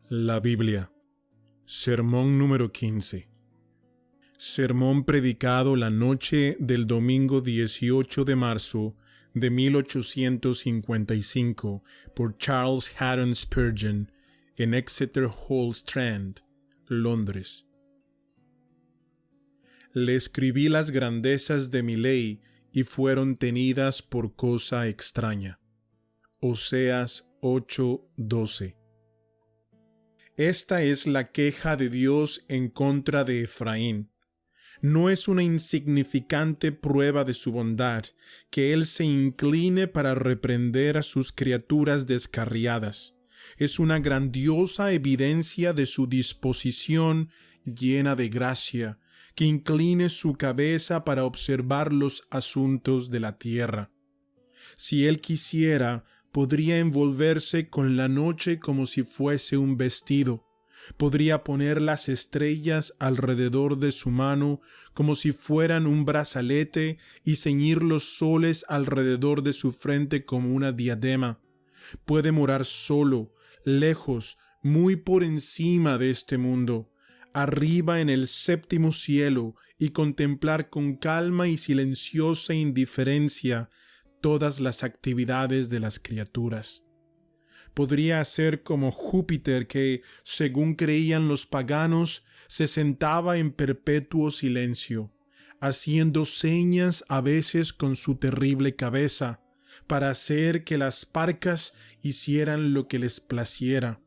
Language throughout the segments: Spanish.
La Biblia. Sermón número 15. Sermón predicado la noche del domingo 18 de marzo de 1855 por Charles Haddon Spurgeon en Exeter Hall Strand, Londres. Le escribí las grandezas de mi ley y fueron tenidas por cosa extraña. Oseas 8:12. Esta es la queja de Dios en contra de Efraín. No es una insignificante prueba de su bondad que Él se incline para reprender a sus criaturas descarriadas. Es una grandiosa evidencia de su disposición llena de gracia, que incline su cabeza para observar los asuntos de la tierra. Si Él quisiera, podría envolverse con la noche como si fuese un vestido. Podría poner las estrellas alrededor de su mano como si fueran un brazalete y ceñir los soles alrededor de su frente como una diadema. Puede morar solo, lejos, muy por encima de este mundo, arriba en el séptimo cielo, y contemplar con calma y silenciosa indiferencia todas las actividades de las criaturas. Podría ser como Júpiter que, según creían los paganos, se sentaba en perpetuo silencio, haciendo señas a veces con su terrible cabeza, para hacer que las parcas hicieran lo que les placiera,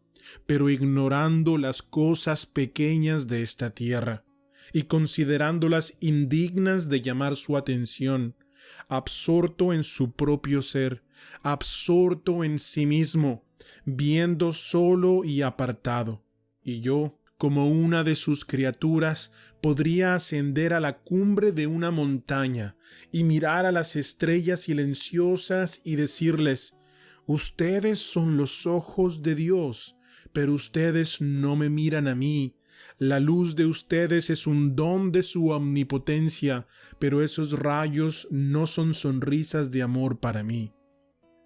pero ignorando las cosas pequeñas de esta tierra, y considerándolas indignas de llamar su atención, absorto en su propio ser, absorto en sí mismo, viendo solo y apartado. Y yo, como una de sus criaturas, podría ascender a la cumbre de una montaña y mirar a las estrellas silenciosas y decirles: ustedes son los ojos de Dios, pero ustedes no me miran a mí. La luz de ustedes es un don de su omnipotencia, pero esos rayos no son sonrisas de amor para mí.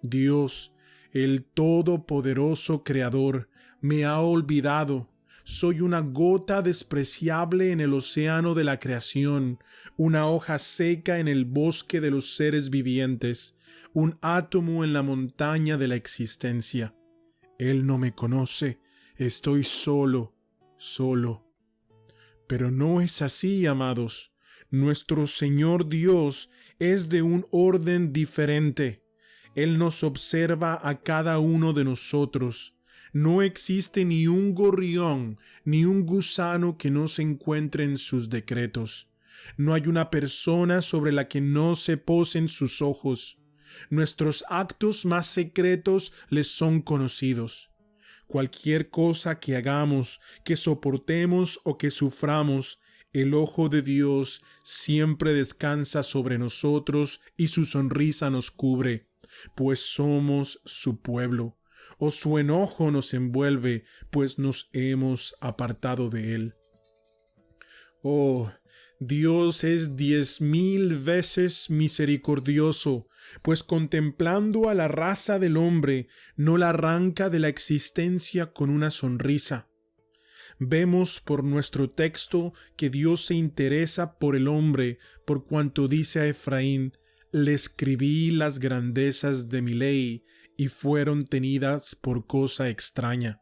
Dios, el todopoderoso Creador, me ha olvidado. Soy una gota despreciable en el océano de la creación, una hoja seca en el bosque de los seres vivientes, un átomo en la montaña de la existencia. Él no me conoce, estoy solo. Pero no es así, amados. Nuestro Señor Dios es de un orden diferente. Él nos observa a cada uno de nosotros. No existe ni un gorrión ni un gusano que no se encuentre en sus decretos. No hay una persona sobre la que no se posen sus ojos. Nuestros actos más secretos les son conocidos. Cualquier cosa que hagamos, que soportemos o que suframos, el ojo de Dios siempre descansa sobre nosotros y su sonrisa nos cubre, pues somos su pueblo, o su enojo nos envuelve, pues nos hemos apartado de él. Oh, Dios es 10,000 veces misericordioso, pues contemplando a la raza del hombre, no la arranca de la existencia con una sonrisa. Vemos por nuestro texto que Dios se interesa por el hombre, por cuanto dice a Efraín: le escribí las grandezas de mi ley, y fueron tenidas por cosa extraña.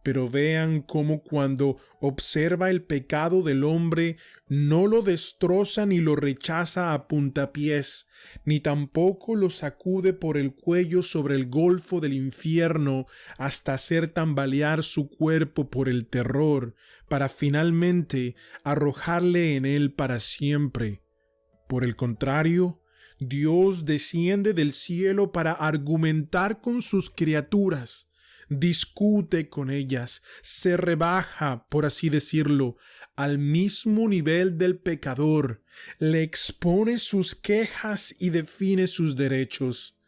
Pero vean cómo cuando observa el pecado del hombre, no lo destroza ni lo rechaza a puntapiés, ni tampoco lo sacude por el cuello sobre el golfo del infierno hasta hacer tambalear su cuerpo por el terror, para finalmente arrojarle en él para siempre. Por el contrario, Dios desciende del cielo para argumentar con sus criaturas, discute con ellas, se rebaja, por así decirlo, al mismo nivel del pecador, le expone sus quejas y define sus derechos.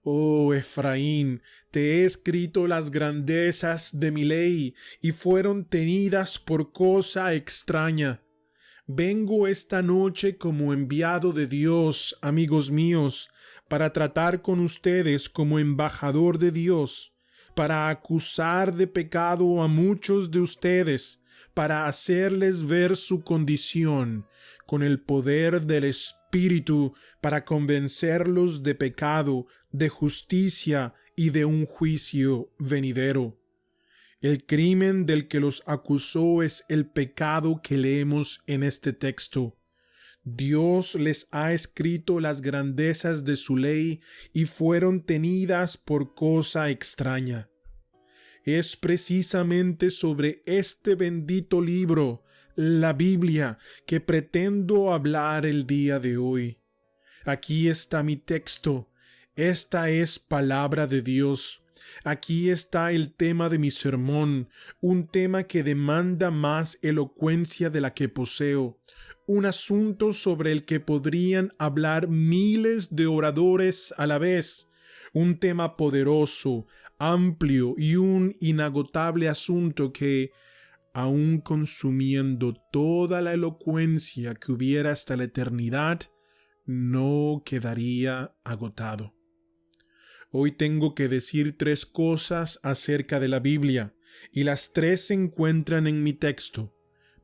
Oh Efraín, te he escrito las grandezas de mi ley, y fueron tenidas por cosa extraña. Vengo esta noche como enviado de Dios, amigos míos, para tratar con ustedes como embajador de Dios, para acusar de pecado a muchos de ustedes, para hacerles ver su condición, con el poder del Espíritu, para convencerlos de pecado, de justicia y de un juicio venidero. El crimen del que los acusó es el pecado que leemos en este texto. Dios les ha escrito las grandezas de su ley y fueron tenidas por cosa extraña. Es precisamente sobre este bendito libro, la Biblia, que pretendo hablar el día de hoy. Aquí está mi texto. Esta es palabra de Dios. Aquí está el tema de mi sermón, un tema que demanda más elocuencia de la que poseo, un asunto sobre el que podrían hablar miles de oradores a la vez, un tema poderoso, amplio y un inagotable asunto que, aun consumiendo toda la elocuencia que hubiera hasta la eternidad, no quedaría agotado. Hoy tengo que decir 3 cosas acerca de la Biblia, y las 3 se encuentran en mi texto.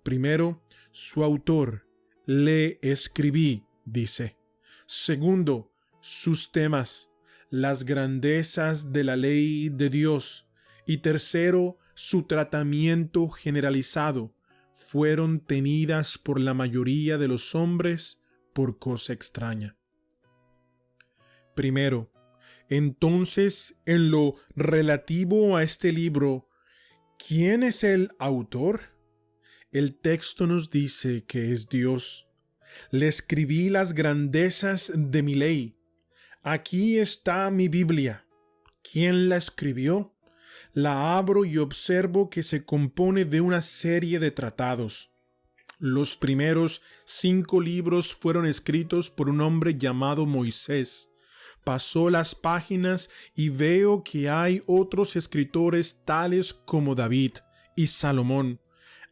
Primero, su autor. Le escribí, dice. Segundo, sus temas, las grandezas de la ley de Dios. Y tercero, su tratamiento generalizado. Fueron tenidas por la mayoría de los hombres por cosa extraña. Primero, entonces, en lo relativo a este libro, ¿quién es el autor? El texto nos dice que es Dios. Le escribí las grandezas de mi ley. Aquí está mi Biblia. ¿Quién la escribió? La abro y observo que se compone de una serie de tratados. Los primeros 5 libros fueron escritos por un hombre llamado Moisés. Pasó las páginas y veo que hay otros escritores tales como David y Salomón.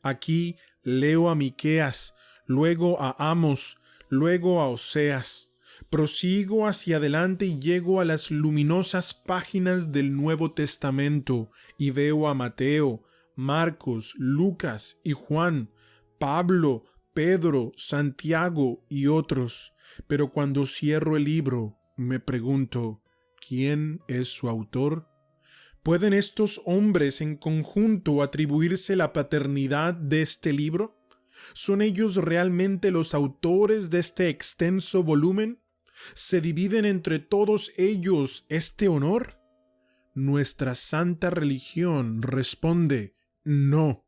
Aquí leo a Miqueas, luego a Amos, luego a Oseas. Prosigo hacia adelante y llego a las luminosas páginas del Nuevo Testamento y veo a Mateo, Marcos, Lucas y Juan, Pablo, Pedro, Santiago y otros. Pero cuando cierro el libro, me pregunto, ¿quién es su autor? ¿Pueden estos hombres en conjunto atribuirse la paternidad de este libro? ¿Son ellos realmente los autores de este extenso volumen? ¿Se dividen entre todos ellos este honor? Nuestra santa religión responde, no.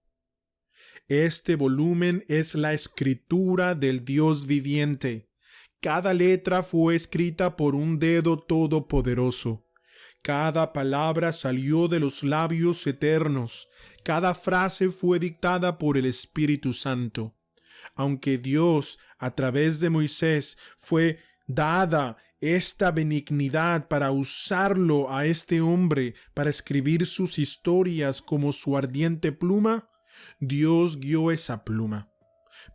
Este volumen es la escritura del Dios viviente. Cada letra fue escrita por un dedo todopoderoso. Cada palabra salió de los labios eternos. Cada frase fue dictada por el Espíritu Santo. Aunque Dios, a través de Moisés, fue dada esta benignidad para usarlo a este hombre para escribir sus historias como su ardiente pluma, Dios guió esa pluma.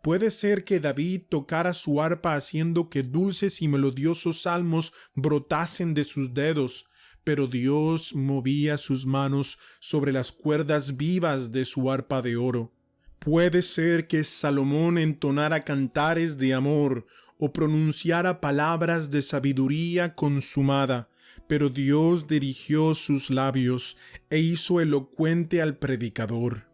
Puede ser que David tocara su arpa haciendo que dulces y melodiosos salmos brotasen de sus dedos, pero Dios movía sus manos sobre las cuerdas vivas de su arpa de oro. Puede ser que Salomón entonara cantares de amor o pronunciara palabras de sabiduría consumada, pero Dios dirigió sus labios e hizo elocuente al predicador.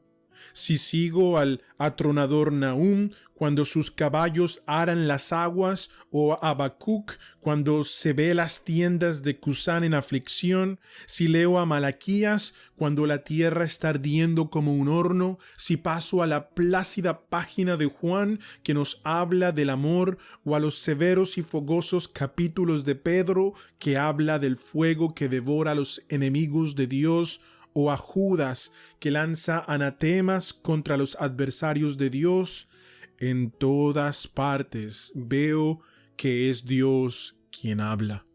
Si sigo al atronador Nahum cuando sus caballos aran las aguas, o a Habacuc cuando se ve las tiendas de Cusán en aflicción, si leo a Malaquías cuando la tierra está ardiendo como un horno, si paso a la plácida página de Juan que nos habla del amor, o a los severos y fogosos capítulos de Pedro que habla del fuego que devora a los enemigos de Dios, o a Judas que lanza anatemas contra los adversarios de Dios, en todas partes veo que es Dios quien habla.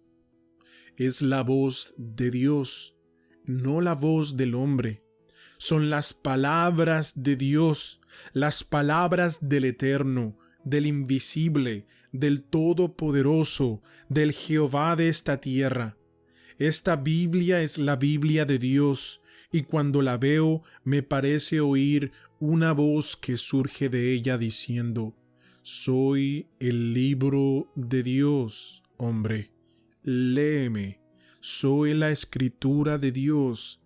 Es la voz de Dios, no la voz del hombre. Son las palabras de Dios, las palabras del Eterno, del Invisible, del Todopoderoso, del Jehová de esta tierra. Esta Biblia es la Biblia de Dios, y cuando la veo me parece oír una voz que surge de ella diciendo: soy el libro de Dios, hombre, léeme, soy la escritura de Dios,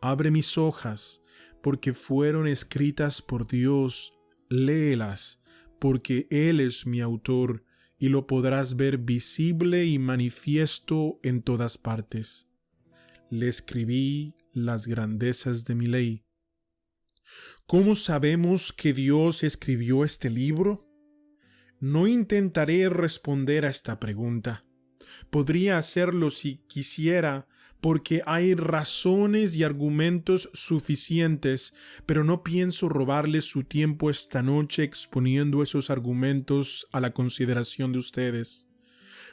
abre mis hojas, porque fueron escritas por Dios, léelas, porque Él es mi autor, y lo podrás ver visible y manifiesto en todas partes. Le escribí las grandezas de mi ley. ¿Cómo sabemos que Dios escribió este libro? No intentaré responder a esta pregunta. Podría hacerlo si quisiera, porque hay razones y argumentos suficientes, pero no pienso robarles su tiempo esta noche exponiendo esos argumentos a la consideración de ustedes.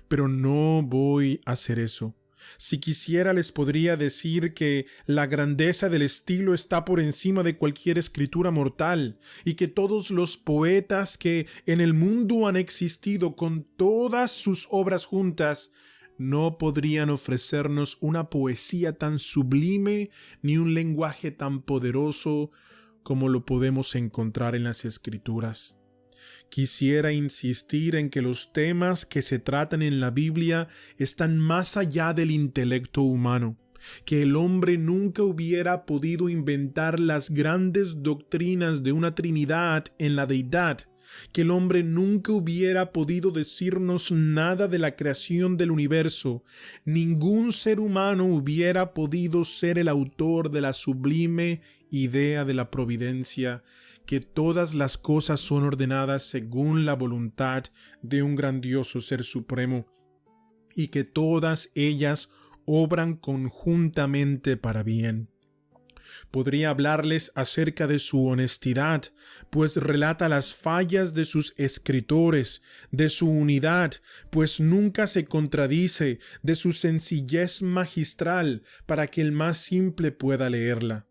Pero no voy a hacer eso. Si quisiera les podría decir que la grandeza del estilo está por encima de cualquier escritura mortal y que todos los poetas que en el mundo han existido con todas sus obras juntas no podrían ofrecernos una poesía tan sublime ni un lenguaje tan poderoso como lo podemos encontrar en las escrituras. Quisiera insistir en que los temas que se tratan en la Biblia están más allá del intelecto humano, que el hombre nunca hubiera podido inventar las grandes doctrinas de una Trinidad en la deidad, que el hombre nunca hubiera podido decirnos nada de la creación del universo, ningún ser humano hubiera podido ser el autor de la sublime idea de la providencia, que todas las cosas son ordenadas según la voluntad de un grandioso Ser Supremo, y que todas ellas obran conjuntamente para bien. Podría hablarles acerca de su honestidad, pues relata las fallas de sus escritores, de su unidad, pues nunca se contradice, de su sencillez magistral, para que el más simple pueda leerla.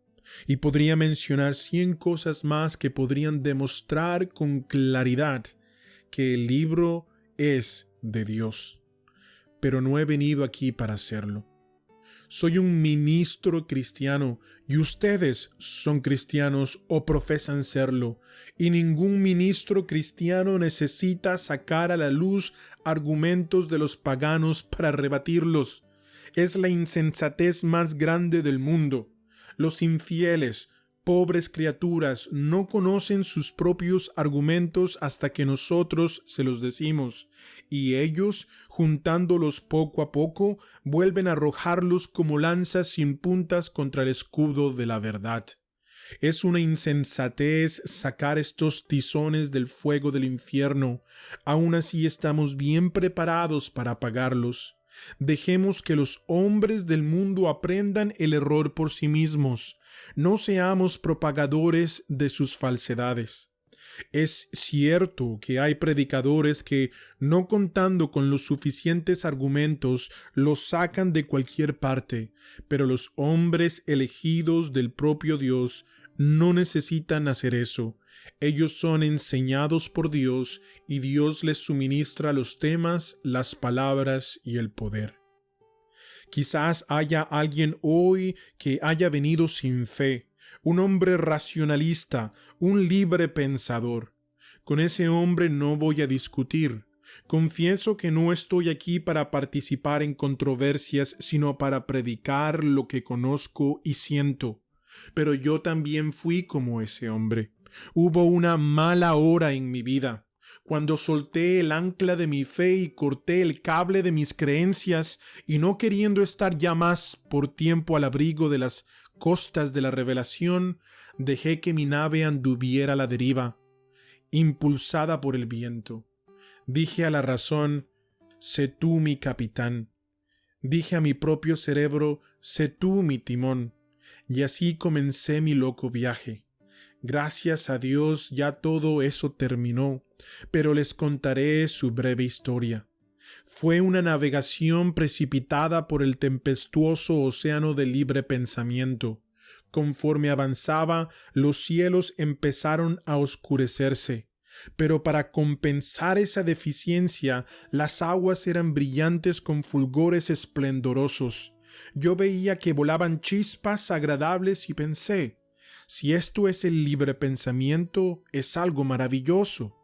Y podría mencionar 100 cosas más que podrían demostrar con claridad que el libro es de Dios. Pero no he venido aquí para hacerlo. Soy un ministro cristiano y ustedes son cristianos o profesan serlo, y ningún ministro cristiano necesita sacar a la luz argumentos de los paganos para rebatirlos. Es la insensatez más grande del mundo. Los infieles, pobres criaturas, no conocen sus propios argumentos hasta que nosotros se los decimos, y ellos, juntándolos poco a poco, vuelven a arrojarlos como lanzas sin puntas contra el escudo de la verdad. Es una insensatez sacar estos tizones del fuego del infierno. Aun así estamos bien preparados para apagarlos. Dejemos que los hombres del mundo aprendan el error por sí mismos. No seamos propagadores de sus falsedades. Es cierto que hay predicadores que, no contando con los suficientes argumentos, los sacan de cualquier parte, pero los hombres elegidos del propio Dios no necesitan hacer eso. Ellos son enseñados por Dios y Dios les suministra los temas, las palabras y el poder. Quizás haya alguien hoy que haya venido sin fe, un hombre racionalista, un libre pensador. Con ese hombre no voy a discutir. Confieso que no estoy aquí para participar en controversias, sino para predicar lo que conozco y siento. Pero yo también fui como ese hombre. Hubo una mala hora en mi vida, cuando solté el ancla de mi fe y corté el cable de mis creencias, y no queriendo estar ya más por tiempo al abrigo de las costas de la revelación, dejé que mi nave anduviera a la deriva, impulsada por el viento. Dije a la razón: sé tú mi capitán. Dije a mi propio cerebro: sé tú mi timón. Y así comencé mi loco viaje. Gracias a Dios ya todo eso terminó, pero les contaré su breve historia. Fue una navegación precipitada por el tempestuoso océano del libre pensamiento. Conforme avanzaba, los cielos empezaron a oscurecerse, pero para compensar esa deficiencia, las aguas eran brillantes con fulgores esplendorosos. Yo veía que volaban chispas agradables y pensé, si esto es el libre pensamiento, es algo maravilloso.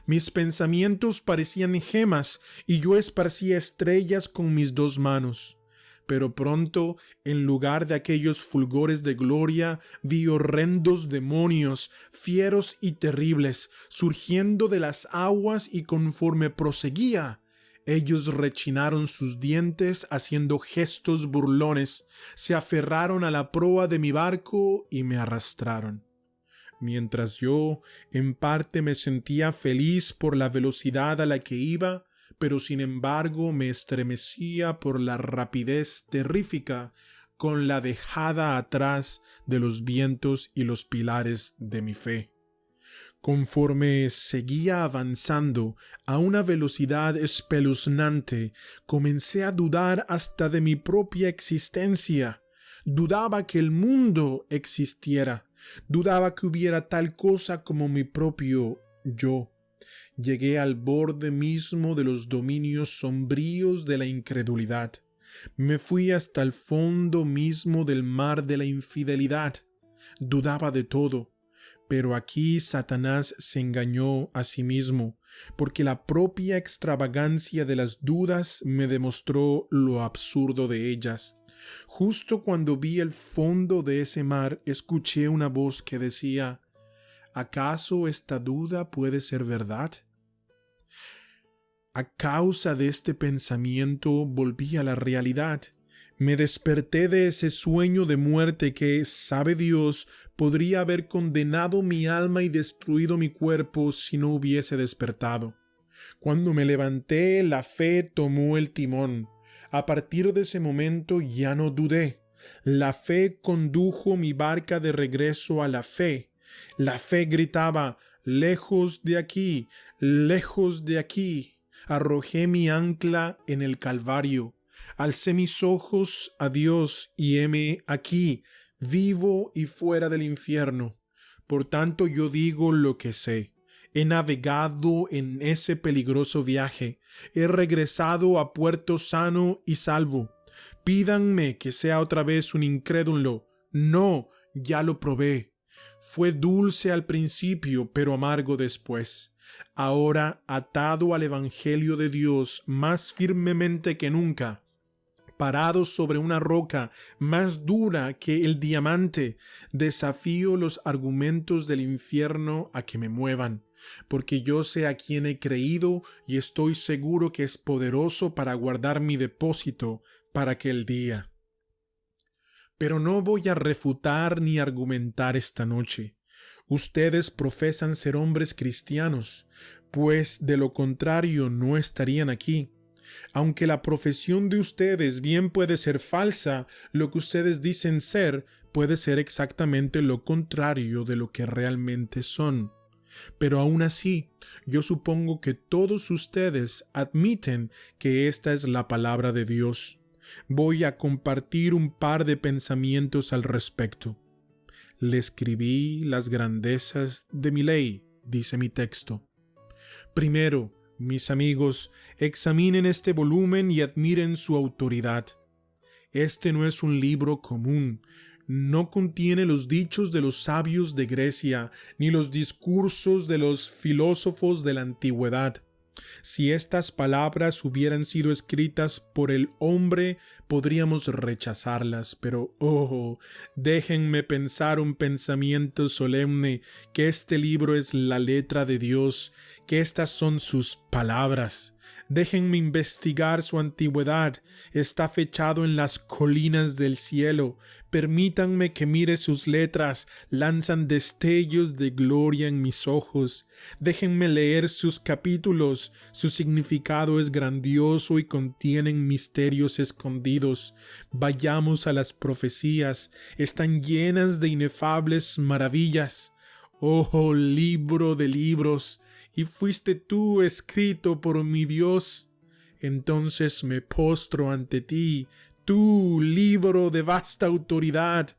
Mis pensamientos parecían gemas y yo esparcía estrellas con mis dos manos. Pero pronto, en lugar de aquellos fulgores de gloria, vi horrendos demonios, fieros y terribles, surgiendo de las aguas, y conforme proseguía, ellos rechinaron sus dientes haciendo gestos burlones, se aferraron a la proa de mi barco y me arrastraron. Mientras yo, en parte, me sentía feliz por la velocidad a la que iba, pero sin embargo me estremecía por la rapidez terrífica con la dejada atrás de los vientos y los pilares de mi fe. Conforme seguía avanzando a una velocidad espeluznante, comencé a dudar hasta de mi propia existencia. Dudaba que el mundo existiera. Dudaba que hubiera tal cosa como mi propio yo. Llegué al borde mismo de los dominios sombríos de la incredulidad. Me fui hasta el fondo mismo del mar de la infidelidad. Dudaba de todo. Pero aquí Satanás se engañó a sí mismo, porque la propia extravagancia de las dudas me demostró lo absurdo de ellas. Justo cuando vi el fondo de ese mar, escuché una voz que decía, ¿acaso esta duda puede ser verdad? A causa de este pensamiento volví a la realidad. Me desperté de ese sueño de muerte que, sabe Dios, podría haber condenado mi alma y destruido mi cuerpo si no hubiese despertado. Cuando me levanté, la fe tomó el timón. A partir de ese momento ya no dudé. La fe condujo mi barca de regreso a la fe. La fe gritaba, lejos de aquí, lejos de aquí. Arrojé mi ancla en el Calvario. Alcé mis ojos a Dios y heme aquí, vivo y fuera del infierno. Por tanto yo digo lo que sé. He navegado en ese peligroso viaje. He regresado a puerto sano y salvo. Pídanme que sea otra vez un incrédulo. No, ya lo probé. Fue dulce al principio, pero amargo después. Ahora, atado al Evangelio de Dios más firmemente que nunca, parado sobre una roca más dura que el diamante, desafío los argumentos del infierno a que me muevan, porque yo sé a quién he creído y estoy seguro que es poderoso para guardar mi depósito para aquel día. Pero no voy a refutar ni argumentar esta noche. Ustedes profesan ser hombres cristianos, pues de lo contrario no estarían aquí. Aunque la profesión de ustedes bien puede ser falsa, lo que ustedes dicen ser puede ser exactamente lo contrario de lo que realmente son. Pero aún así, yo supongo que todos ustedes admiten que esta es la palabra de Dios. Voy a compartir un par de pensamientos al respecto. Le escribí las grandezas de mi ley, dice mi texto. Primero, mis amigos, examinen este volumen y admiren su autoridad. Este no es un libro común. No contiene los dichos de los sabios de Grecia, ni los discursos de los filósofos de la antigüedad. Si estas palabras hubieran sido escritas por el hombre, podríamos rechazarlas, pero déjenme pensar un pensamiento solemne, que este libro es la letra de Dios, que estas son sus palabras. Déjenme investigar su antigüedad. Está fechado en las colinas del cielo. Permítanme que mire sus letras. Lanzan destellos de gloria en mis ojos. Déjenme leer sus capítulos. Su significado es grandioso y contienen misterios escondidos. Vayamos a las profecías. Están llenas de inefables maravillas. Oh, libro de libros, y fuiste tú escrito por mi Dios. Entonces me postro ante ti, tú, libro de vasta autoridad.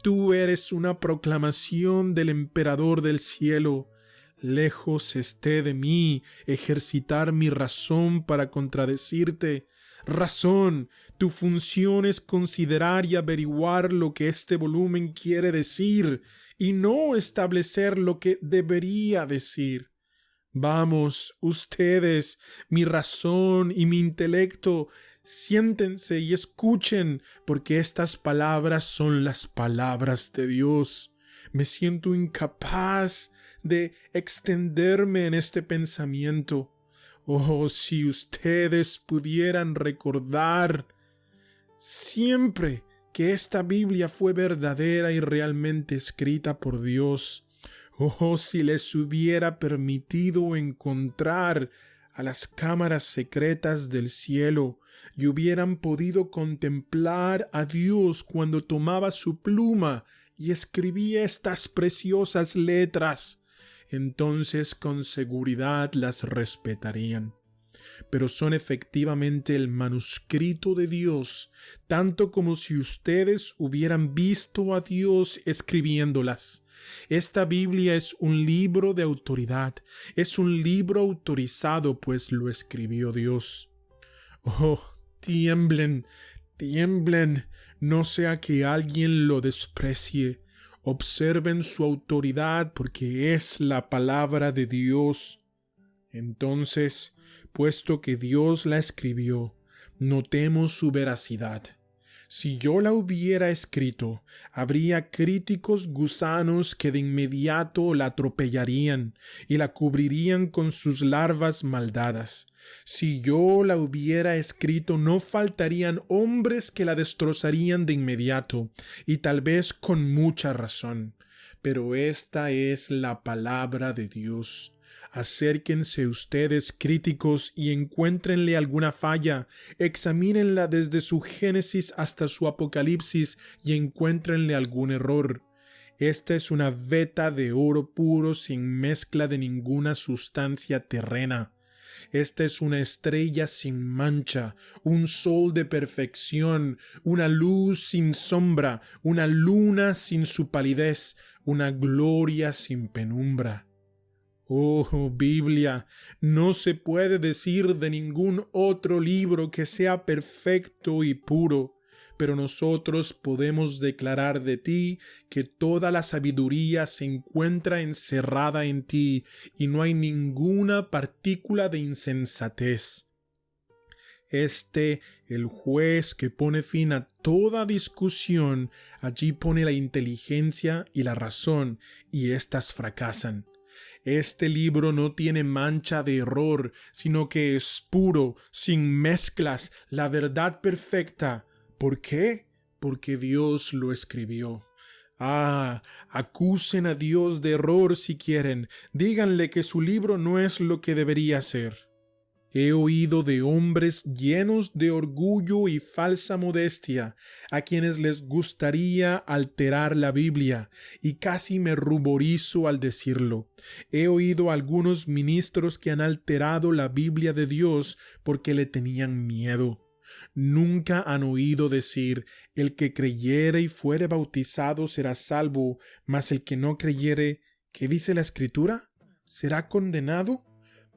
Tú eres una proclamación del emperador del cielo. Lejos esté de mí ejercitar mi razón para contradecirte. razón. Tu función es considerar y averiguar lo que este volumen quiere decir y no establecer lo que debería decir. Vamos, ustedes, mi razón y mi intelecto, siéntense y escuchen, porque estas palabras son las palabras de Dios. Me siento incapaz de extenderme en este pensamiento. Oh, si ustedes pudieran recordar siempre que esta Biblia fue verdadera y realmente escrita por Dios. Oh, si les hubiera permitido encontrar a las cámaras secretas del cielo y hubieran podido contemplar a Dios cuando tomaba su pluma y escribía estas preciosas letras, entonces con seguridad las respetarían. Pero son efectivamente el manuscrito de Dios, tanto como si ustedes hubieran visto a Dios escribiéndolas. Esta Biblia es un libro de autoridad, es un libro autorizado, pues lo escribió Dios. Oh, tiemblen, tiemblen, no sea que alguien lo desprecie. Observen su autoridad, porque es la palabra de Dios. Entonces, puesto que Dios la escribió, notemos su veracidad. Si yo la hubiera escrito, habría críticos gusanos que de inmediato la atropellarían y la cubrirían con sus larvas maldadas. Si yo la hubiera escrito, no faltarían hombres que la destrozarían de inmediato, y tal vez con mucha razón. Pero esta es la palabra de Dios. Acérquense ustedes, críticos, y encuéntrenle alguna falla. Examínenla desde su Génesis hasta su Apocalipsis y encuéntrenle algún error. Esta es una veta de oro puro sin mezcla de ninguna sustancia terrena. Esta es una estrella sin mancha, un sol de perfección, una luz sin sombra, una luna sin su palidez, una gloria sin penumbra. Oh, Biblia, no se puede decir de ningún otro libro que sea perfecto y puro, pero nosotros podemos declarar de ti que toda la sabiduría se encuentra encerrada en ti y no hay ninguna partícula de insensatez. El juez que pone fin a toda discusión, allí pone la inteligencia y la razón, y éstas fracasan. Este libro no tiene mancha de error, sino que es puro, sin mezclas, la verdad perfecta. ¿Por qué? Porque Dios lo escribió. Acusen a Dios de error si quieren. Díganle que su libro no es lo que debería ser. He oído de hombres llenos de orgullo y falsa modestia, a quienes les gustaría alterar la Biblia, y casi me ruborizo al decirlo. He oído a algunos ministros que han alterado la Biblia de Dios porque le tenían miedo. Nunca han oído decir: el que creyere y fuere bautizado será salvo, mas el que no creyere, ¿qué dice la Escritura? ¿Será condenado?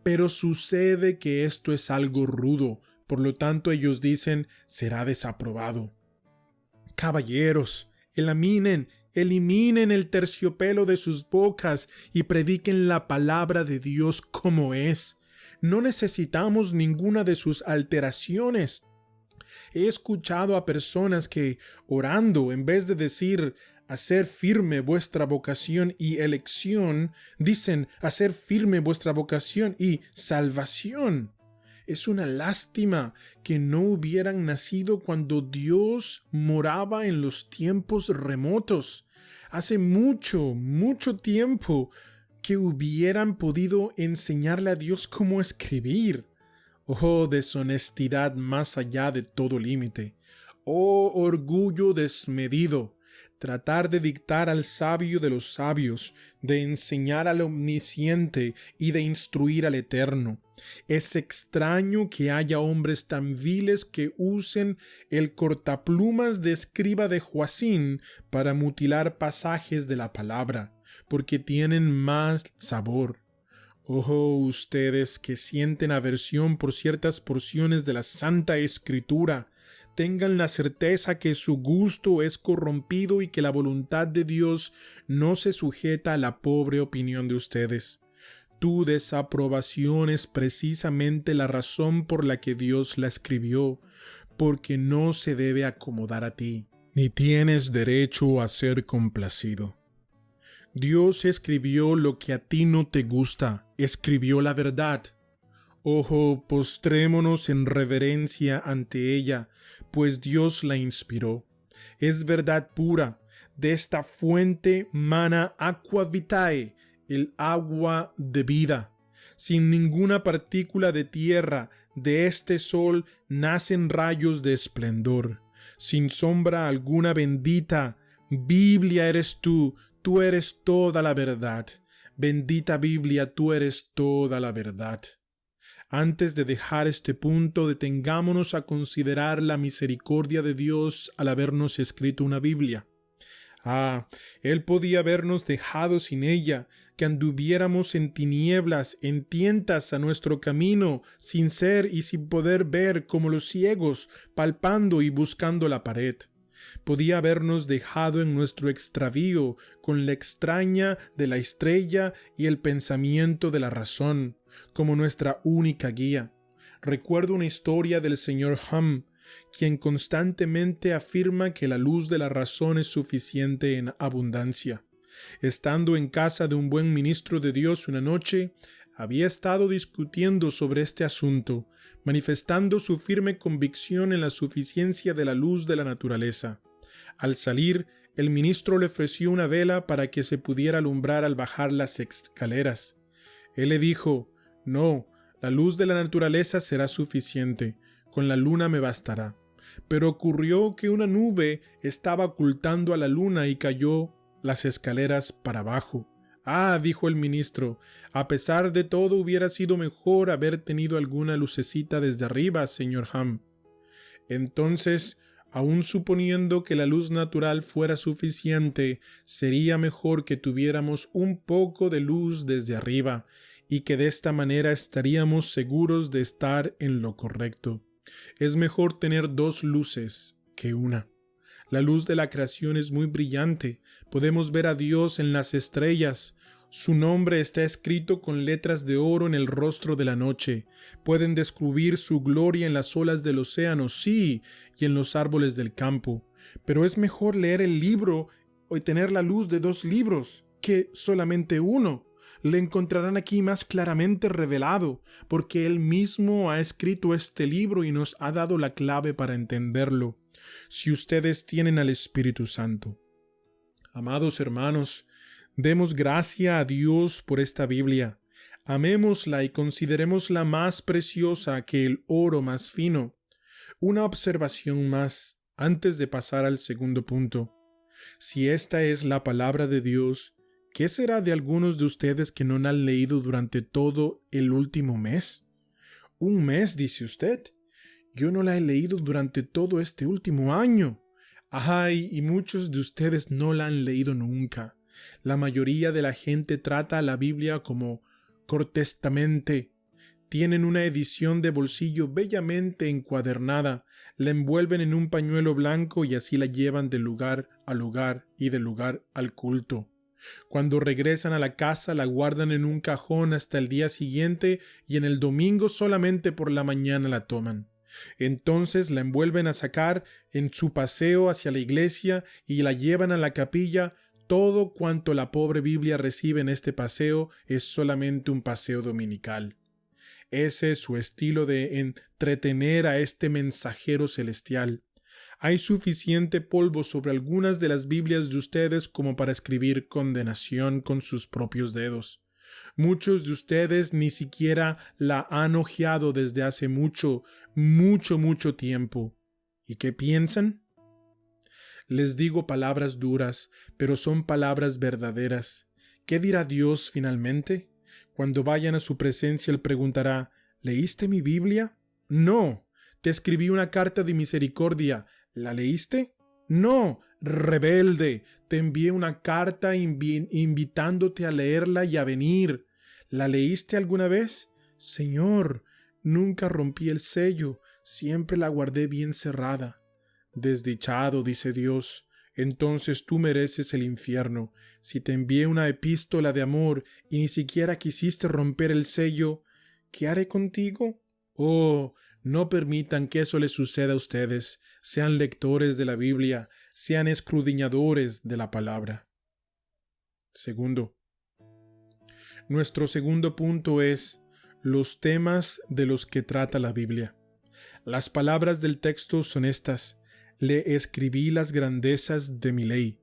Pero sucede que esto es algo rudo, por lo tanto ellos dicen: será desaprobado. Caballeros, eliminen el terciopelo de sus bocas y prediquen la palabra de Dios como es. No necesitamos ninguna de sus alteraciones. He escuchado a personas que, orando, en vez de decir: hacer firme vuestra vocación y elección, dicen: hacer firme vuestra vocación y salvación. Es una lástima que no hubieran nacido cuando Dios moraba en los tiempos remotos. Hace mucho, mucho tiempo que hubieran podido enseñarle a Dios cómo escribir. Oh, deshonestidad más allá de todo límite. Oh, orgullo desmedido. Tratar de dictar al sabio de los sabios, de enseñar al omnisciente y de instruir al eterno. Es extraño que haya hombres tan viles que usen el cortaplumas de escriba de Joacín para mutilar pasajes de la palabra, porque tienen más sabor. Oh, ustedes que sienten aversión por ciertas porciones de la Santa Escritura, tengan la certeza que su gusto es corrompido y que la voluntad de Dios no se sujeta a la pobre opinión de ustedes. Tu desaprobación es precisamente la razón por la que Dios la escribió, porque no se debe acomodar a ti, ni tienes derecho a ser complacido. Dios escribió lo que a ti no te gusta, escribió la verdad. Ojo, postrémonos en reverencia ante ella, pues Dios la inspiró. Es verdad pura, de esta fuente mana aqua vitae, el agua de vida. Sin ninguna partícula de tierra, de este sol nacen rayos de esplendor. Sin sombra alguna bendita, Biblia eres tú eres toda la verdad. Bendita Biblia, tú eres toda la verdad. Antes de dejar este punto, detengámonos a considerar la misericordia de Dios al habernos escrito una Biblia. Él podía habernos dejado sin ella, que anduviéramos en tinieblas, en tientas a nuestro camino, sin ser y sin poder ver, como los ciegos, palpando y buscando la pared. Podía habernos dejado en nuestro extravío, con la extraña de la estrella y el pensamiento de la razón, como nuestra única guía. Recuerdo una historia del señor Hum, quien constantemente afirma que la luz de la razón es suficiente en abundancia. Estando en casa de un buen ministro de Dios una noche, había estado discutiendo sobre este asunto, manifestando su firme convicción en la suficiencia de la luz de la naturaleza. Al salir, el ministro le ofreció una vela para que se pudiera alumbrar al bajar las escaleras. Él le dijo: «No, la luz de la naturaleza será suficiente, con la luna me bastará». Pero ocurrió que una nube estaba ocultando a la luna y cayó las escaleras para abajo. Dijo el ministro, a pesar de todo hubiera sido mejor haber tenido alguna lucecita desde arriba, señor Hum. Entonces, aun suponiendo que la luz natural fuera suficiente, sería mejor que tuviéramos un poco de luz desde arriba, y que de esta manera estaríamos seguros de estar en lo correcto. Es mejor tener dos luces que una. La luz de la creación es muy brillante. Podemos ver a Dios en las estrellas. Su nombre está escrito con letras de oro en el rostro de la noche. Pueden descubrir su gloria en las olas del océano, sí, y en los árboles del campo. Pero es mejor leer el libro o tener la luz de dos libros que solamente uno. Le encontrarán aquí más claramente revelado, porque Él mismo ha escrito este libro y nos ha dado la clave para entenderlo. Si ustedes tienen al Espíritu Santo. Amados hermanos, demos gracia a Dios por esta Biblia. Amémosla y considerémosla más preciosa que el oro más fino. Una observación más antes de pasar al segundo punto. Si esta es la palabra de Dios, ¿qué será de algunos de ustedes que no la han leído durante todo el último mes? ¿Un mes, dice usted? Yo no la he leído durante todo este último año. Y muchos de ustedes no la han leído nunca. La mayoría de la gente trata a la Biblia como cortésmente. Tienen una edición de bolsillo bellamente encuadernada, la envuelven en un pañuelo blanco y así la llevan de lugar a lugar y de lugar al culto. Cuando regresan a la casa la guardan en un cajón hasta el día siguiente y en el domingo solamente por la mañana la toman. Entonces la envuelven a sacar en su paseo hacia la iglesia y la llevan a la capilla. Todo cuanto la pobre Biblia recibe en este paseo es solamente un paseo dominical. Ese es su estilo de entretener a este mensajero celestial. Hay suficiente polvo sobre algunas de las Biblias de ustedes como para escribir condenación con sus propios dedos. Muchos de ustedes ni siquiera la han hojeado desde hace mucho tiempo. ¿Y qué piensan? Les digo palabras duras, pero son palabras verdaderas. ¿Qué dirá Dios finalmente? Cuando vayan a su presencia, Él preguntará: ¿leíste mi Biblia? No. Te escribí una carta de misericordia. ¿La leíste? No, rebelde. Te envié una carta invitándote a leerla y a venir. ¿La leíste alguna vez? Señor, nunca rompí el sello, siempre la guardé bien cerrada. Desdichado, dice Dios, entonces tú mereces el infierno. Si te envié una epístola de amor y ni siquiera quisiste romper el sello, ¿qué haré contigo? Oh, no permitan que eso les suceda a ustedes. Sean lectores de la Biblia, sean escudriñadores de la palabra. Segundo, nuestro segundo punto es los temas de los que trata la Biblia. Las palabras del texto son estas: le escribí las grandezas de mi ley.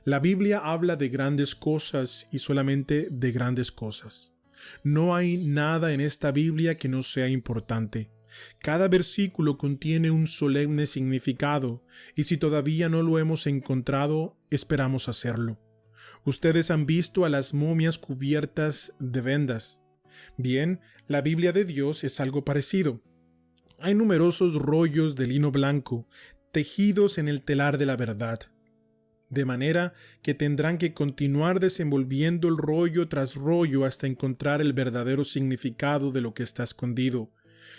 La Biblia habla de grandes cosas y solamente de grandes cosas. No hay nada en esta Biblia que no sea importante. Cada versículo contiene un solemne significado, y si todavía no lo hemos encontrado, esperamos hacerlo. Ustedes han visto a las momias cubiertas de vendas. Bien, la Biblia de Dios es algo parecido. Hay numerosos rollos de lino blanco, tejidos en el telar de la verdad, de manera que tendrán que continuar desenvolviendo el rollo tras rollo hasta encontrar el verdadero significado de lo que está escondido,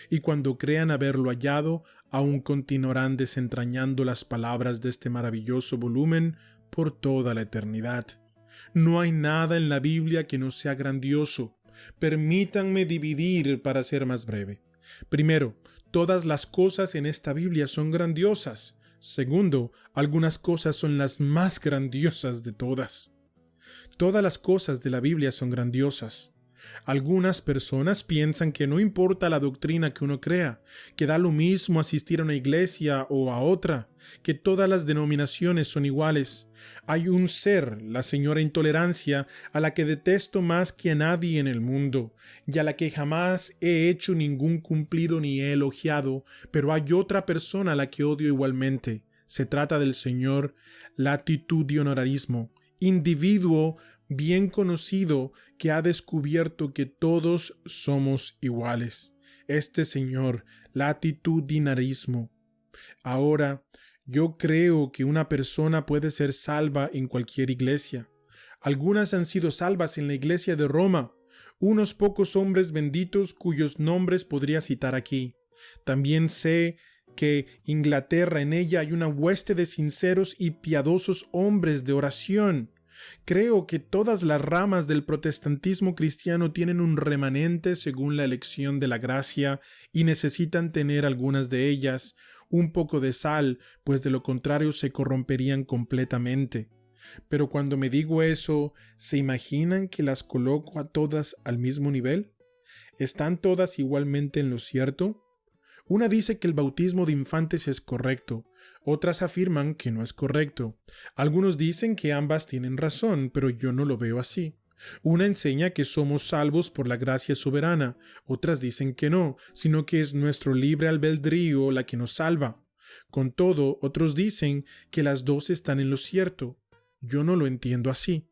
y cuando crean haberlo hallado, aún continuarán desentrañando las palabras de este maravilloso volumen por toda la eternidad. No hay nada en la Biblia que no sea grandioso. Permítanme dividir para ser más breve. Primero, todas las cosas en esta Biblia son grandiosas. Segundo, algunas cosas son las más grandiosas de todas. Todas las cosas de la Biblia son grandiosas. Algunas personas piensan que no importa la doctrina que uno crea, que da lo mismo asistir a una iglesia o a otra, que todas las denominaciones son iguales. Hay un ser, la señora intolerancia, a la que detesto más que a nadie en el mundo, y a la que jamás he hecho ningún cumplido ni he elogiado, pero hay otra persona a la que odio igualmente. Se trata del señor latitudinorarismo, individuo bien conocido que ha descubierto que todos somos iguales. Este señor latitudinarismo. Ahora, yo creo que una persona puede ser salva en cualquier iglesia. Algunas han sido salvas en la iglesia de Roma, unos pocos hombres benditos cuyos nombres podría citar aquí. También sé que Inglaterra, en ella hay una hueste de sinceros y piadosos hombres de oración. Creo que todas las ramas del protestantismo cristiano tienen un remanente según la elección de la gracia y necesitan tener algunas de ellas un poco de sal, pues de lo contrario se corromperían completamente. Pero cuando me digo eso, ¿se imaginan que las coloco a todas al mismo nivel? ¿Están todas igualmente en lo cierto? Una dice que el bautismo de infantes es correcto, otras afirman que no es correcto. Algunos dicen que ambas tienen razón, pero yo no lo veo así. Una enseña que somos salvos por la gracia soberana, otras dicen que no, sino que es nuestro libre albedrío la que nos salva. Con todo, otros dicen que las dos están en lo cierto. Yo no lo entiendo así.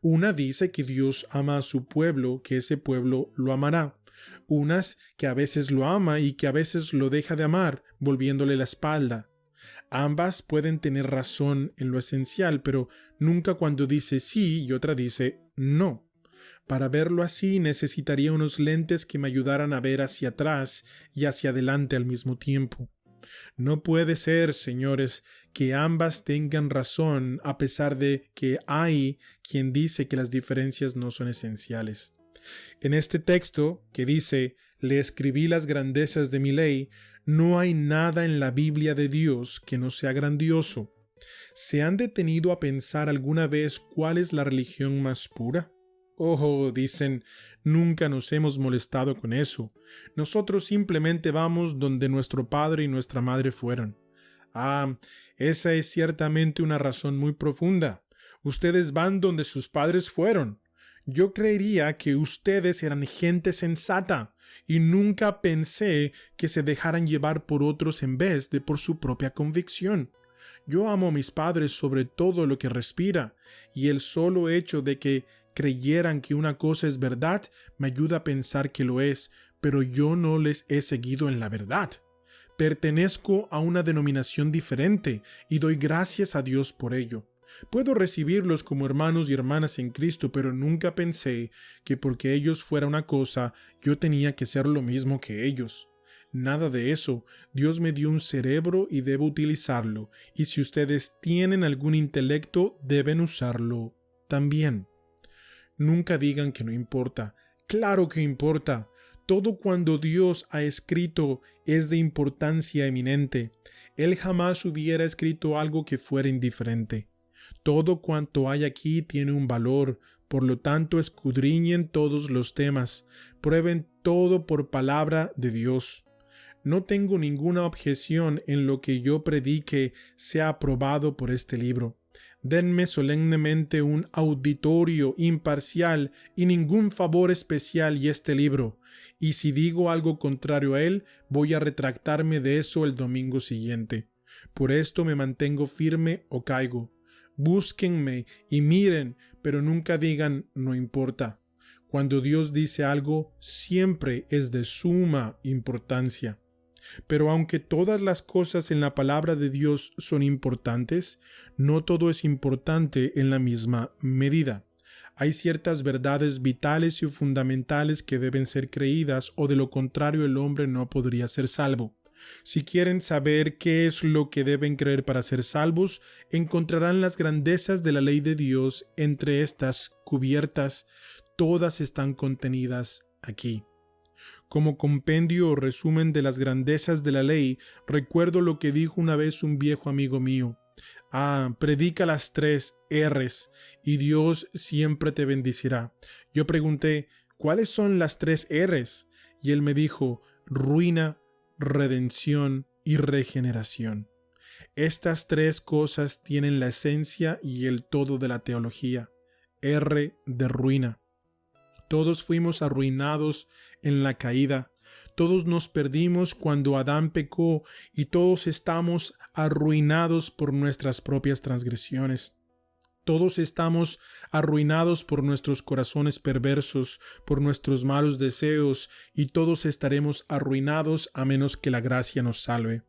Una dice que Dios ama a su pueblo, que ese pueblo lo amará. Unas que a veces lo ama y que a veces lo deja de amar, volviéndole la espalda. Ambas pueden tener razón en lo esencial, pero nunca cuando dice sí y otra dice no. Para verlo así necesitaría unos lentes que me ayudaran a ver hacia atrás y hacia adelante al mismo tiempo. No puede ser, señores, que ambas tengan razón a pesar de que hay quien dice que las diferencias no son esenciales. En este texto, que dice, le escribí las grandezas de mi ley, no hay nada en la Biblia de Dios que no sea grandioso. ¿Se han detenido a pensar alguna vez cuál es la religión más pura? Oh, dicen, nunca nos hemos molestado con eso. Nosotros simplemente vamos donde nuestro padre y nuestra madre fueron. Ah, esa es ciertamente una razón muy profunda. Ustedes van donde sus padres fueron. Yo creería que ustedes eran gente sensata y nunca pensé que se dejaran llevar por otros en vez de por su propia convicción. Yo amo a mis padres sobre todo lo que respira, y el solo hecho de que creyeran que una cosa es verdad me ayuda a pensar que lo es, pero yo no les he seguido en la verdad. Pertenezco a una denominación diferente y doy gracias a Dios por ello. Puedo recibirlos como hermanos y hermanas en Cristo, pero nunca pensé que porque ellos fueran una cosa, yo tenía que ser lo mismo que ellos. Nada de eso. Dios me dio un cerebro y debo utilizarlo, y si ustedes tienen algún intelecto, deben usarlo también. Nunca digan que no importa. Claro que importa. Todo cuando Dios ha escrito es de importancia eminente. Él jamás hubiera escrito algo que fuera indiferente. Todo cuanto hay aquí tiene un valor, por lo tanto escudriñen todos los temas, prueben todo por palabra de Dios. No tengo ninguna objeción en lo que yo predique sea aprobado por este libro. Denme solemnemente un auditorio imparcial y ningún favor especial y este libro, y si digo algo contrario a él, voy a retractarme de eso el domingo siguiente. Por esto me mantengo firme o caigo. Búsquenme y miren, pero nunca digan no importa. Cuando Dios dice algo, siempre es de suma importancia. Pero aunque todas las cosas en la palabra de Dios son importantes, no todo es importante en la misma medida. Hay ciertas verdades vitales y fundamentales que deben ser creídas, o de lo contrario el hombre no podría ser salvo. Si quieren saber qué es lo que deben creer para ser salvos, encontrarán las grandezas de la ley de Dios entre estas cubiertas. Todas están contenidas aquí. Como compendio o resumen de las grandezas de la ley, recuerdo lo que dijo una vez un viejo amigo mío. Predica las 3 R's y Dios siempre te bendecirá. Yo pregunté, ¿cuáles son las 3 R's? Y él me dijo, ruina, redención y regeneración. Estas 3 cosas tienen la esencia y el todo de la teología. R de ruina. Todos fuimos arruinados en la caída. Todos nos perdimos cuando Adán pecó y todos estamos arruinados por nuestras propias transgresiones. Todos estamos arruinados por nuestros corazones perversos, por nuestros malos deseos, y todos estaremos arruinados a menos que la gracia nos salve.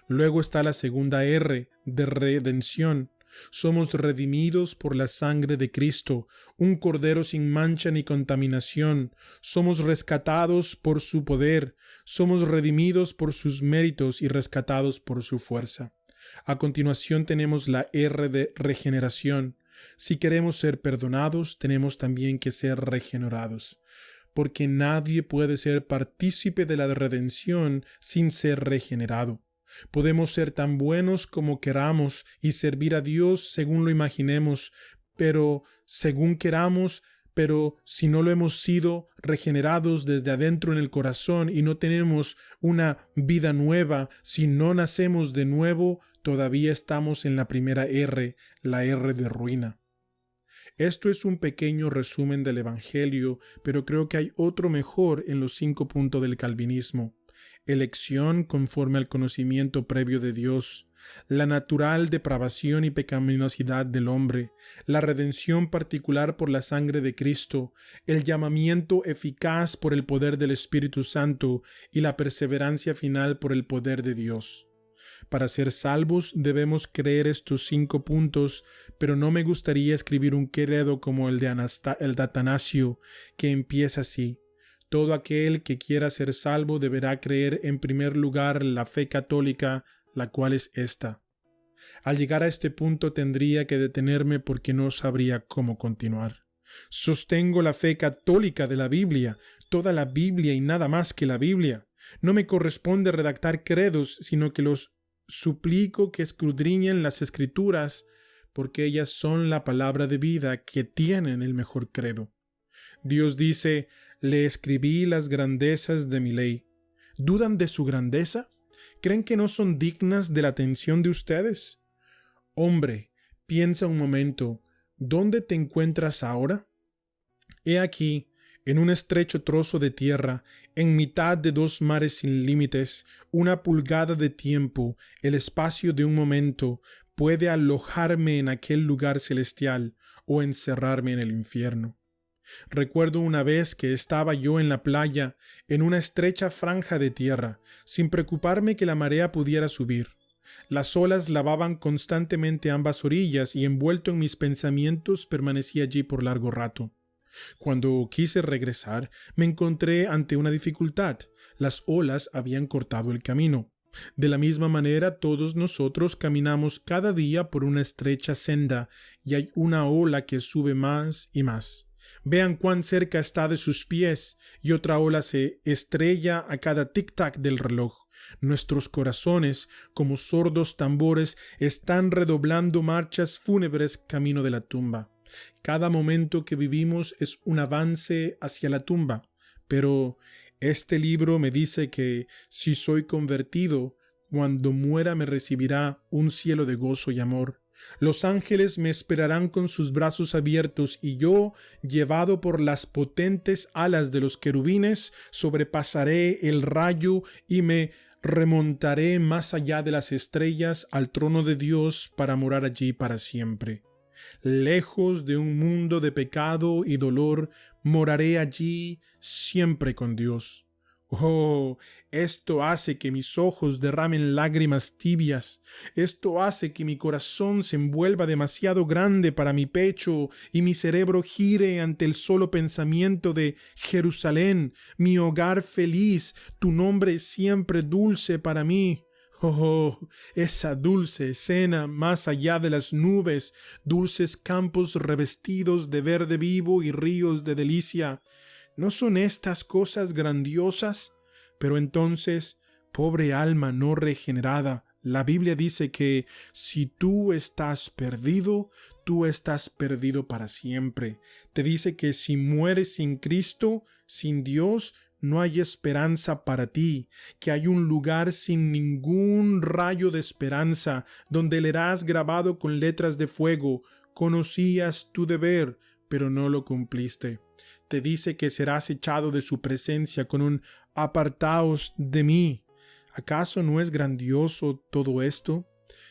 Luego está la segunda R, de redención. Somos redimidos por la sangre de Cristo, un cordero sin mancha ni contaminación. Somos rescatados por su poder, somos redimidos por sus méritos y rescatados por su fuerza. A continuación tenemos la R de regeneración. Si queremos ser perdonados, tenemos también que ser regenerados, porque nadie puede ser partícipe de la redención sin ser regenerado. Podemos ser tan buenos como queramos y servir a Dios según lo imaginemos, pero según queramos, pero si no lo hemos sido regenerados desde adentro en el corazón y no tenemos una vida nueva, si no nacemos de nuevo, todavía estamos en la primera R, la R de ruina. Esto es un pequeño resumen del Evangelio, pero creo que hay otro mejor en los 5 puntos del calvinismo. Elección conforme al conocimiento previo de Dios, la natural depravación y pecaminosidad del hombre, la redención particular por la sangre de Cristo, el llamamiento eficaz por el poder del Espíritu Santo y la perseverancia final por el poder de Dios. Para ser salvos debemos creer estos 5 puntos, pero no me gustaría escribir un credo como el de Atanasio, que empieza así. Todo aquel que quiera ser salvo deberá creer en primer lugar la fe católica, la cual es esta. Al llegar a este punto tendría que detenerme porque no sabría cómo continuar. Sostengo la fe católica de la Biblia, toda la Biblia y nada más que la Biblia. No me corresponde redactar credos, sino que los suplico que escudriñen las Escrituras, porque ellas son la palabra de vida que tienen el mejor credo. Dios dice, le escribí las grandezas de mi ley. ¿Dudan de su grandeza? ¿Creen que no son dignas de la atención de ustedes? Hombre, piensa un momento, ¿dónde te encuentras ahora? He aquí, en un estrecho trozo de tierra, en mitad de 2 mares sin límites, 1 pulgada de tiempo, el espacio de un momento, puede alojarme en aquel lugar celestial o encerrarme en el infierno. Recuerdo una vez que estaba yo en la playa, en una estrecha franja de tierra, sin preocuparme que la marea pudiera subir. Las olas lavaban constantemente ambas orillas y envuelto en mis pensamientos permanecí allí por largo rato. Cuando quise regresar, me encontré ante una dificultad. Las olas habían cortado el camino. De la misma manera, todos nosotros caminamos cada día por una estrecha senda y hay una ola que sube más y más. Vean cuán cerca está de sus pies y otra ola se estrella a cada tic-tac del reloj. Nuestros corazones, como sordos tambores, están redoblando marchas fúnebres camino de la tumba. Cada momento que vivimos es un avance hacia la tumba, pero este libro me dice que si soy convertido, cuando muera me recibirá un cielo de gozo y amor. Los ángeles me esperarán con sus brazos abiertos y yo, llevado por las potentes alas de los querubines, sobrepasaré el rayo y me remontaré más allá de las estrellas al trono de Dios para morar allí para siempre. Lejos de un mundo de pecado y dolor, moraré allí siempre con Dios. Oh, esto hace que mis ojos derramen lágrimas tibias. Esto hace que mi corazón se envuelva demasiado grande para mi pecho y mi cerebro gire ante el solo pensamiento de Jerusalén, mi hogar feliz, tu nombre siempre dulce para mí. Oh, esa dulce escena más allá de las nubes, dulces campos revestidos de verde vivo y ríos de delicia. ¿No son estas cosas grandiosas? Pero entonces, pobre alma no regenerada, la Biblia dice que si tú estás perdido para siempre. Te dice que si mueres sin Cristo, sin Dios, no hay esperanza para ti, que hay un lugar sin ningún rayo de esperanza, donde leerás grabado con letras de fuego: conocías tu deber, pero no lo cumpliste. Te dice que serás echado de su presencia con un apartaos de mí. ¿Acaso no es grandioso todo esto?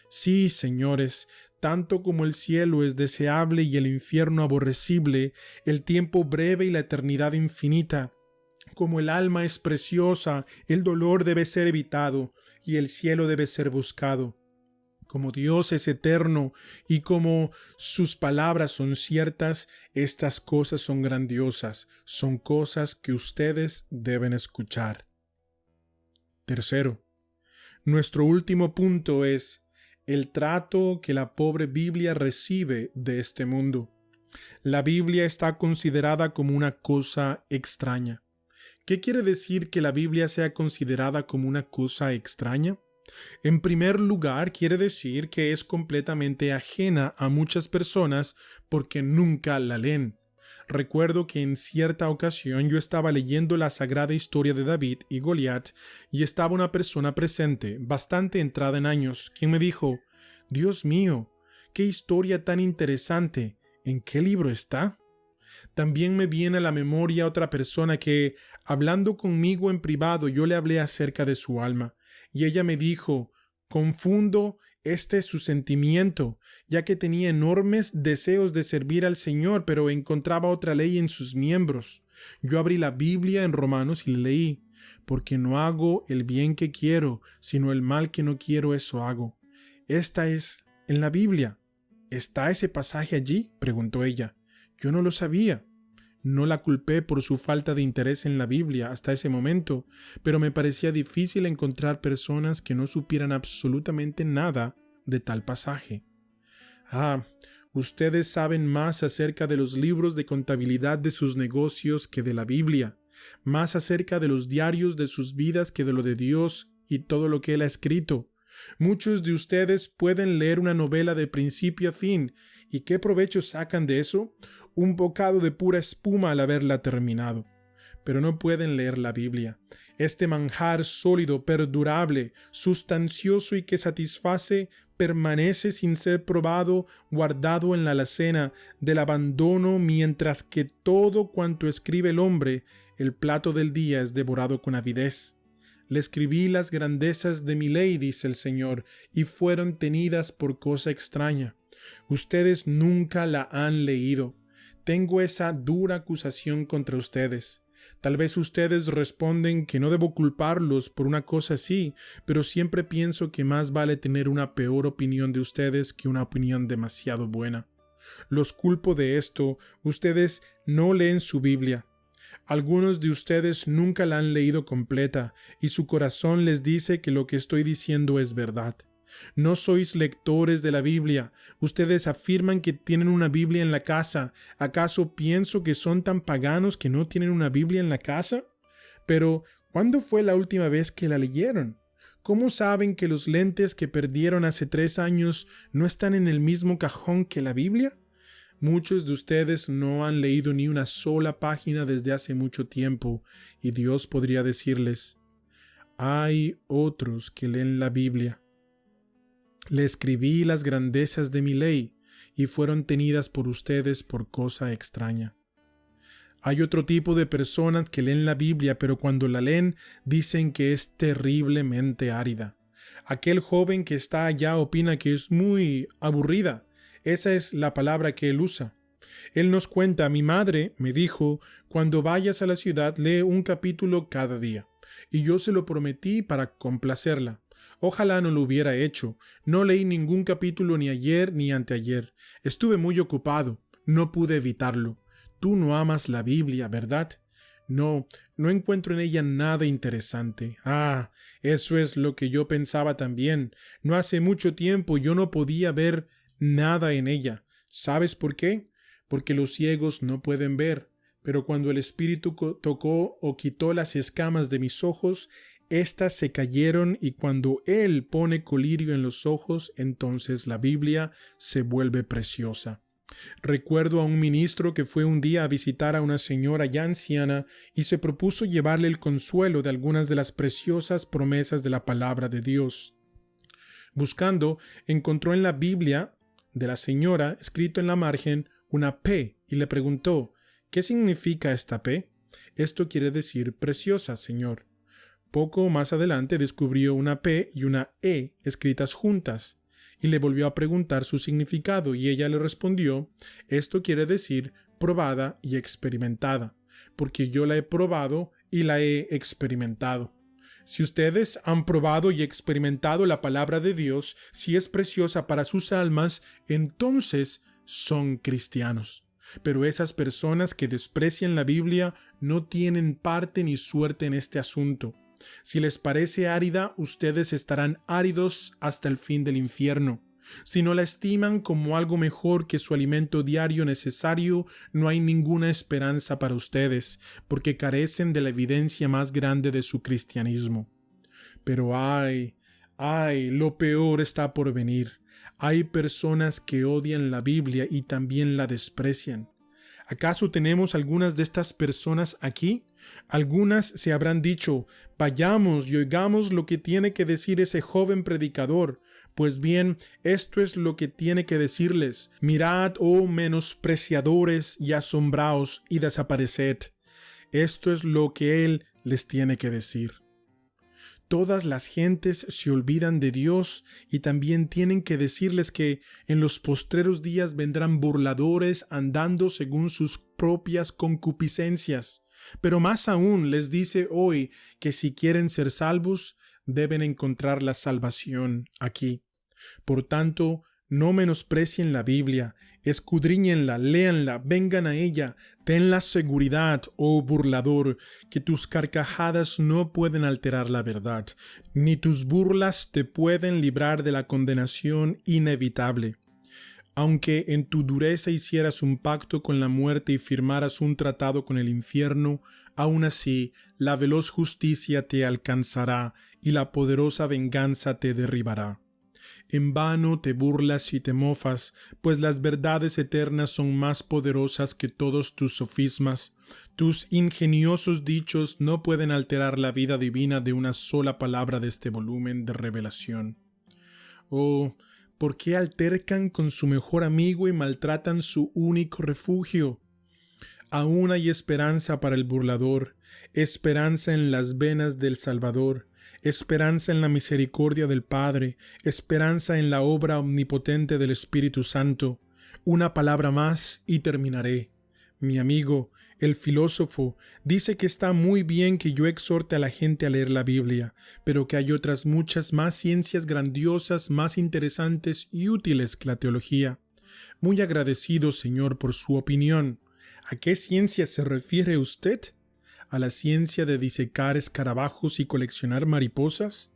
Sí, señores, tanto como el cielo es deseable y el infierno aborrecible, el tiempo breve y la eternidad infinita. Como el alma es preciosa, el dolor debe ser evitado y el cielo debe ser buscado. Como Dios es eterno y como sus palabras son ciertas, estas cosas son grandiosas, son cosas que ustedes deben escuchar. Tercero, nuestro último punto es el trato que la pobre Biblia recibe de este mundo. La Biblia está considerada como una cosa extraña. ¿Qué quiere decir que la Biblia sea considerada como una cosa extraña? En primer lugar, quiere decir que es completamente ajena a muchas personas porque nunca la leen. Recuerdo que en cierta ocasión yo estaba leyendo la sagrada historia de David y Goliat y estaba una persona presente, bastante entrada en años, quien me dijo: «Dios mío, qué historia tan interesante, ¿en qué libro está?». También me viene a la memoria otra persona que, hablando conmigo en privado, yo le hablé acerca de su alma. Y ella me dijo: «Confundo este su sentimiento, ya que tenía enormes deseos de servir al Señor, pero encontraba otra ley en sus miembros». Yo abrí la Biblia en Romanos y le leí: «Porque no hago el bien que quiero, sino el mal que no quiero, eso hago». Esta es en la Biblia. ¿Está ese pasaje allí?, preguntó ella. Yo no lo sabía. No la culpé por su falta de interés en la Biblia hasta ese momento, pero me parecía difícil encontrar personas que no supieran absolutamente nada de tal pasaje. Ustedes saben más acerca de los libros de contabilidad de sus negocios que de la Biblia, más acerca de los diarios de sus vidas que de lo de Dios y todo lo que Él ha escrito. Muchos de ustedes pueden leer una novela de principio a fin. ¿Y qué provecho sacan de eso? Un bocado de pura espuma al haberla terminado. Pero no pueden leer la Biblia. Este manjar sólido, perdurable, sustancioso y que satisface, permanece sin ser probado, guardado en la alacena del abandono, mientras que todo cuanto escribe el hombre, el plato del día es devorado con avidez. Le escribí las grandezas de mi ley, dice el Señor, y fueron tenidas por cosa extraña. Ustedes nunca la han leído. Tengo esa dura acusación contra ustedes. Tal vez ustedes responden que no debo culparlos por una cosa así, pero siempre pienso que más vale tener una peor opinión de ustedes que una opinión demasiado buena. Los culpo de esto, ustedes no leen su Biblia. Algunos de ustedes nunca la han leído completa, y su corazón les dice que lo que estoy diciendo es verdad. No sois lectores de la Biblia. Ustedes afirman que tienen una Biblia en la casa. ¿Acaso pienso que son tan paganos que no tienen una Biblia en la casa? Pero, ¿cuándo fue la última vez que la leyeron? ¿Cómo saben que los lentes que perdieron hace 3 años no están en el mismo cajón que la Biblia? Muchos de ustedes no han leído ni una sola página desde hace mucho tiempo, y Dios podría decirles: hay otros que leen la Biblia. Le escribí las grandezas de mi ley, y fueron tenidas por ustedes por cosa extraña. Hay otro tipo de personas que leen la Biblia, pero cuando la leen dicen que es terriblemente árida. Aquel joven que está allá opina que es muy aburrida. Esa es la palabra que él usa. Él nos cuenta: mi madre me dijo, cuando vayas a la ciudad lee un capítulo cada día. Y yo se lo prometí para complacerla. Ojalá no lo hubiera hecho. No leí ningún capítulo ni ayer ni anteayer. Estuve muy ocupado. No pude evitarlo. Tú no amas la Biblia, ¿verdad? No encuentro en ella nada interesante. Ah, eso es lo que yo pensaba también. No hace mucho tiempo yo no podía ver nada en ella. ¿Sabes por qué? Porque los ciegos no pueden ver. Pero cuando el Espíritu tocó o quitó las escamas de mis ojos, éstas se cayeron, y cuando Él pone colirio en los ojos, entonces la Biblia se vuelve preciosa. Recuerdo a un ministro que fue un día a visitar a una señora ya anciana y se propuso llevarle el consuelo de algunas de las preciosas promesas de la palabra de Dios. Buscando, encontró en la Biblia de la señora, escrito en la margen, una P, y le preguntó: ¿qué significa esta P? Esto quiere decir preciosa, señor. Poco más adelante descubrió una P y una E escritas juntas, y le volvió a preguntar su significado, y ella le respondió: esto quiere decir probada y experimentada, porque yo la he probado y la he experimentado. Si ustedes han probado y experimentado la palabra de Dios, si es preciosa para sus almas, entonces son cristianos. Pero esas personas que desprecian la Biblia no tienen parte ni suerte en este asunto. Si les parece árida, ustedes estarán áridos hasta el fin del infierno. Si no la estiman como algo mejor que su alimento diario necesario, no hay ninguna esperanza para ustedes, porque carecen de la evidencia más grande de su cristianismo. Pero ay, lo peor está por venir. Hay personas que odian la Biblia y también la desprecian. ¿Acaso tenemos algunas de estas personas aquí? Algunas se habrán dicho: vayamos y oigamos lo que tiene que decir ese joven predicador. Pues bien, esto es lo que tiene que decirles: mirad, oh menospreciadores, y asombraos y desapareced. Esto es lo que él les tiene que decir. Todas las gentes se olvidan de Dios, y también tienen que decirles que en los postreros días vendrán burladores andando según sus propias concupiscencias. Pero más aún les dice hoy que si quieren ser salvos, deben encontrar la salvación aquí. Por tanto, no menosprecien la Biblia, escudriñenla, léanla, vengan a ella, ten la seguridad, oh burlador, que tus carcajadas no pueden alterar la verdad, ni tus burlas te pueden librar de la condenación inevitable. Aunque en tu dureza hicieras un pacto con la muerte y firmaras un tratado con el infierno, aun así la veloz justicia te alcanzará y la poderosa venganza te derribará. En vano te burlas y te mofas, pues las verdades eternas son más poderosas que todos tus sofismas. Tus ingeniosos dichos no pueden alterar la vida divina de una sola palabra de este volumen de revelación. Oh, ¿por qué altercan con su mejor amigo y maltratan su único refugio? Aún hay esperanza para el burlador, esperanza en las venas del Salvador, esperanza en la misericordia del Padre, esperanza en la obra omnipotente del Espíritu Santo. Una palabra más y terminaré. Mi amigo, el filósofo, dice que está muy bien que yo exhorte a la gente a leer la Biblia, pero que hay otras muchas más ciencias grandiosas, más interesantes y útiles que la teología. Muy agradecido, señor, por su opinión. ¿A qué ciencia se refiere usted? ¿A la ciencia de disecar escarabajos y coleccionar mariposas?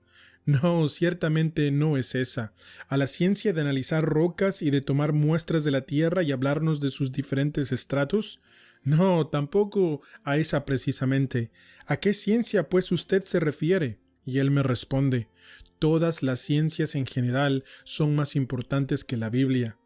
No, ciertamente no es esa. ¿A la ciencia de analizar rocas y de tomar muestras de la tierra y hablarnos de sus diferentes estratos? No, tampoco a esa precisamente. ¿A qué ciencia, pues, usted se refiere? Y él me responde: todas las ciencias en general son más importantes que la Biblia.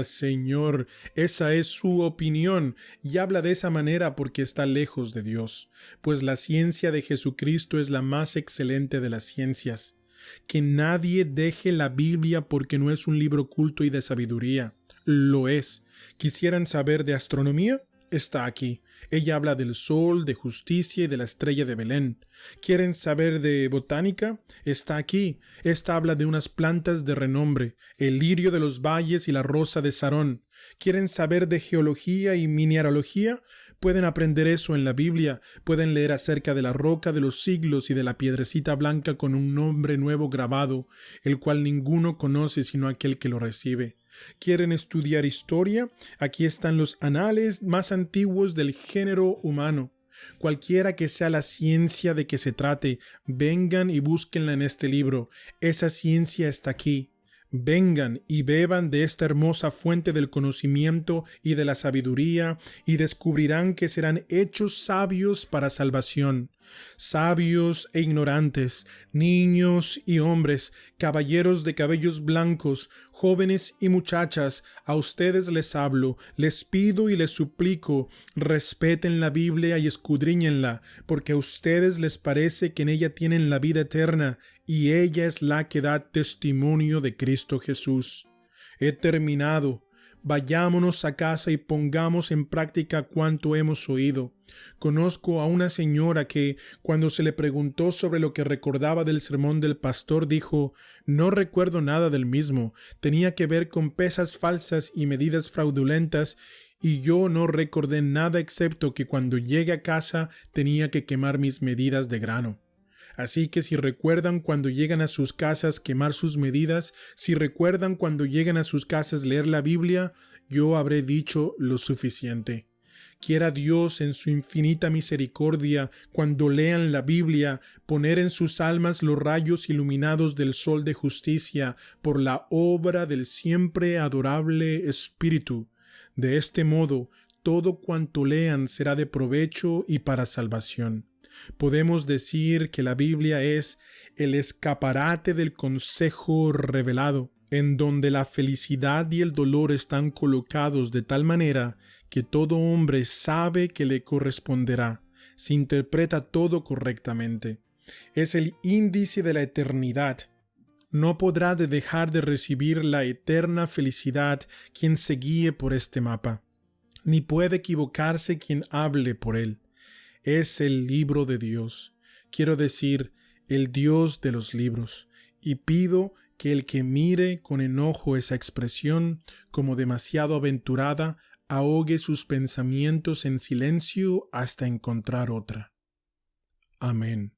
Señor, esa es su opinión, y habla de esa manera porque está lejos de Dios, pues la ciencia de Jesucristo es la más excelente de las ciencias. Que nadie deje la Biblia porque no es un libro culto y de sabiduría. Lo es. ¿Quisieran saber de astronomía? Está aquí. Ella habla del sol, de justicia y de la estrella de Belén. ¿Quieren saber de botánica? Está aquí. Esta habla de unas plantas de renombre, el lirio de los valles y la rosa de Sarón. ¿Quieren saber de geología y mineralogía? Pueden aprender eso en la Biblia, pueden leer acerca de la roca de los siglos y de la piedrecita blanca con un nombre nuevo grabado, el cual ninguno conoce sino aquel que lo recibe. ¿Quieren estudiar historia? Aquí están los anales más antiguos del género humano. Cualquiera que sea la ciencia de que se trate, vengan y búsquenla en este libro. Esa ciencia está aquí. Vengan y beban de esta hermosa fuente del conocimiento y de la sabiduría, y descubrirán que serán hechos sabios para salvación. Sabios e ignorantes, niños y hombres, caballeros de cabellos blancos, jóvenes y muchachas, a ustedes les hablo, les pido y les suplico, respeten la Biblia y escudriñenla, porque a ustedes les parece que en ella tienen la vida eterna, y ella es la que da testimonio de Cristo Jesús. He terminado. Vayámonos a casa y pongamos en práctica cuanto hemos oído. Conozco a una señora que, cuando se le preguntó sobre lo que recordaba del sermón del pastor, dijo: no recuerdo nada del mismo, tenía que ver con pesas falsas y medidas fraudulentas, y yo no recordé nada excepto que cuando llegue a casa tenía que quemar mis medidas de grano. Así que si recuerdan cuando llegan a sus casas quemar sus medidas, si recuerdan cuando llegan a sus casas leer la Biblia, yo habré dicho lo suficiente. Quiera Dios en su infinita misericordia, cuando lean la Biblia, poner en sus almas los rayos iluminados del sol de justicia por la obra del siempre adorable Espíritu. De este modo, todo cuanto lean será de provecho y para salvación. Podemos decir que la Biblia es el escaparate del consejo revelado, en donde la felicidad y el dolor están colocados de tal manera que todo hombre sabe que le corresponderá. Se interpreta todo correctamente. Es el índice de la eternidad. No podrá dejar de recibir la eterna felicidad quien se guíe por este mapa, ni puede equivocarse quien hable por él. Es el libro de Dios, quiero decir, el Dios de los libros, y pido que el que mire con enojo esa expresión como demasiado aventurada, ahogue sus pensamientos en silencio hasta encontrar otra. Amén.